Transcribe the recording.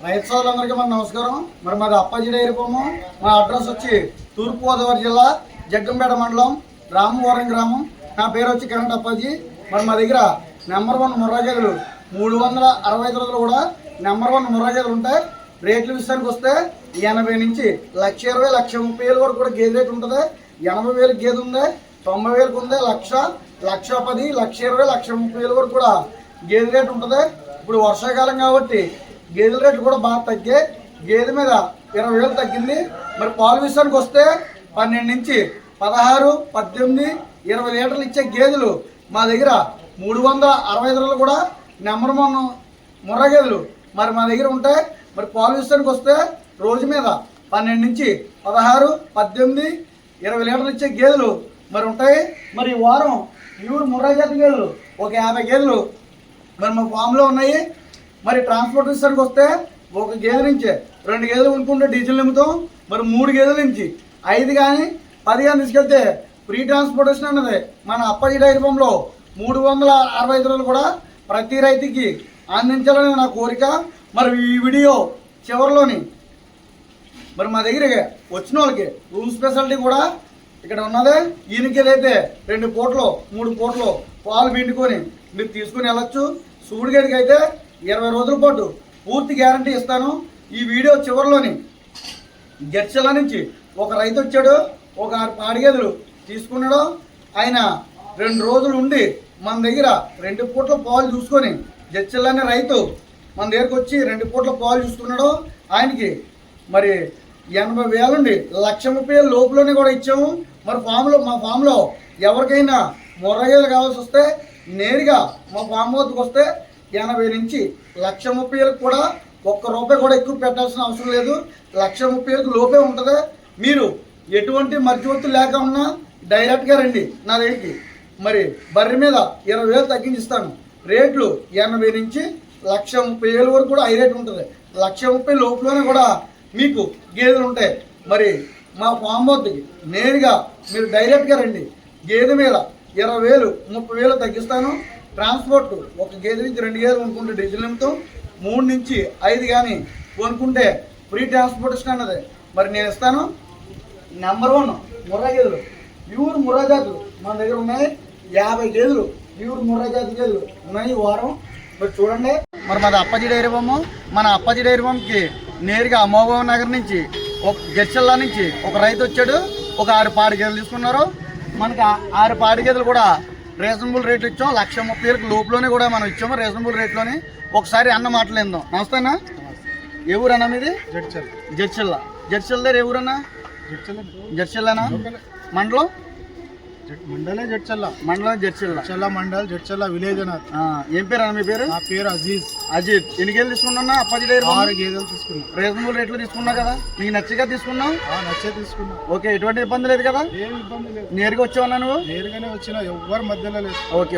రైతు సోదరులందరికీ మన నమస్కారం. మరి మాది అప్పాజీ డైరీ ఫాము. మా అడ్రస్ వచ్చి తూర్పుగోదావరి జిల్లా జగ్గంపేట మండలం రామవరం గ్రామం. నా పేరు వచ్చి కరెంట్ అప్పాజీ. మరి మా దగ్గర నెంబర్ 1 ముర్రా గేదెలు 365 రోజులు కూడా నెంబర్ 1 ముర్రా గేదెలు ఉంటాయి. రేట్ల విషయానికి వస్తే 80 నుంచి 1,20,000 1,30,000 వరకు కూడా గేదె రేట్ ఉంటుంది. 80,000 గేదె ఉంది, 90,000 ఉంది, 1,00,000, 1,10,000, 1,20,000, 1,30,000 వరకు కూడా గేదె రేట్ ఉంటుంది. ఇప్పుడు వర్షాకాలం కాబట్టి గేదెల రేటు కూడా బాగా తగ్గాయి. గేదె మీద 20,000 తగ్గింది. మరి పాలు విషయానికి వస్తే 12 నుంచి 16, 18, 20 లీటర్లు ఇచ్చే గేదెలు మా దగ్గర 365 రోజులు కూడా నెంబర్ 1 ముర్రా గేదెలు మరి మా దగ్గర ఉంటాయి. మరి పాలు విషయానికి వస్తే రోజు మీద 12 నుంచి 16, 18, 20 లీటర్లు ఇచ్చే గేదెలు మరి ఉంటాయి. మరి ఈ వారం ప్యూర్ ముర్రా జాతి గేదెలు ఒక 50 గేదెలు మరి మా ఫామ్లో ఉన్నాయి. మరి ట్రాన్స్పోర్ట్ విషయానికి వస్తే ఒక గేదె నుంచి 2 గేదెలు కొనుక్కుంటే డీజిల్ నింపుతాం. మరి 3 గేదెల నుంచి 5 కానీ 10 కానీ తీసుకెళ్తే ఫ్రీ ట్రాన్స్పోర్టేషన్ అన్నది మన అప్పాజీ డైరీ ఫామ్లో 365 రోజులు కూడా ప్రతి రైతుకి అందించాలని నా కోరిక. మరి ఈ వీడియో చివరిలోని మరి మా దగ్గర వచ్చిన వాళ్ళకి రూమ్ స్పెషాలిటీ కూడా ఇక్కడ ఉన్నదే. ఈయనకి ఏదైతే 2 పూటలు 3 పూటలు పాలు పిండుకొని మీరు తీసుకుని వెళ్ళచ్చు. సూడిగడికి అయితే 20 రోజుల పాటు పూర్తి గ్యారంటీ ఇస్తాను. ఈ వీడియో చివరిలోని జడ్చల నుంచి ఒక రైతు వచ్చాడు, ఒక 6 పాడి గేదెలు తీసుకున్నాడు. ఆయన 2 రోజులు ఉండి మన దగ్గర 2 పూట్ల పాలు చూసుకొని జడ్చల్ అనే రైతు మన దగ్గరకు వచ్చి 2 పూట్ల పాలు చూసుకున్నాడు. ఆయనకి మరి 80,000 నుండి 1,30,000 లోపులోనే కూడా ఇచ్చాము. మరి మా ఫామ్లో ఎవరికైనా ముర్రా గేదెలు కావాల్సి వస్తే నేరుగా మా ఫామ్ వద్దకు వస్తే 80 నుంచి 1,30,000 కూడా ₹1 కూడా ఎక్కువ పెట్టాల్సిన అవసరం లేదు. 1,30,000 లోపే ఉంటుంది. మీరు ఎటువంటి మధ్యవర్తులు లేక ఉన్నా డైరెక్ట్గా రండి నా దగ్గరికి. మరి బర్రె మీద 20,000 తగ్గించిస్తాను. రేట్లు 80 నుంచి 1,30,000 వరకు కూడా హై రేట్ ఉంటుంది. 1,30,000 లోపలనే కూడా మీకు గేదెలు ఉంటాయి. మరి మా ఫామ్ వద్దకి నేరుగా మీరు డైరెక్ట్గా రండి. గేదె మీద 20,000, 30,000 తగ్గిస్తాను. ట్రాన్స్పోర్ట్ ఒక గేదె నుంచి 2 గేదెలు కొనుక్కుంటే డీజిల్ నిమిత్తం, 3 నుంచి 5 కానీ కొనుక్కుంటే ఫ్రీ ట్రాన్స్పోర్టేషన్ అన్నది మరి నేను ఇస్తాను. నెంబర్ 1 ముర్రా గేదెలు ప్యూర్ ముర్రా జాతులు మన దగ్గర ఉన్నాయి. 50 గేదెలు ప్యూర్ ముర్రా జాతి గేదెలు ఉన్నాయి ఈ వారం. మరి చూడండి. మరి మాది అప్పాజీ డైరీ ఫాము. మన అప్పాజీ డైరీ ఫామ్కి నేరుగా మోహన్ నగర్ నుంచి ఒక జడ్చల్లా నుంచి ఒక రైతు వచ్చాడు, ఒక 6 పాడి గేదెలు తీసుకున్నారు. మనకి 6 పాడి గేదెలు కూడా రీజనబుల్ రేట్లు ఇచ్చాం. 1,30,000 లోపులోనే కూడా మనం ఇచ్చాము రీజనబుల్ రేట్లోనే. ఒకసారి అన్న మాటలేందాం. నమస్తే అన్న. ఏ ఊరన్నా మీది? జడ్చల్ల. జడ్చల్ దగ్గర ఏ ఊరన్నా? జడ్చల్లానా? మండలం జడ్చల్ల మండల్ జడ్చల్ల విలేజ్ అన్న. ఏం పేరు అన్న మీ పేరు? నా పేరు అజీజ్. ఎన్ని గేదెలు తీసుకున్నా? అప్పాజీ డైరీ 6 గేదెలు తీసుకున్నా. రీజనబుల్ రేట్లు తీసుకున్నా కదా? నీకు నచ్చగా తీసుకున్నావు? నచ్చే తీసుకున్నా. ఓకే, ఎటువంటి ఇబ్బంది లేదు కదా? ఏం ఇబ్బంది లేదు. నేరుగా వచ్చావన్నా నువ్వు? నేరుగానే వచ్చినా, ఎవరి మధ్యలో లేదు. ఓకే.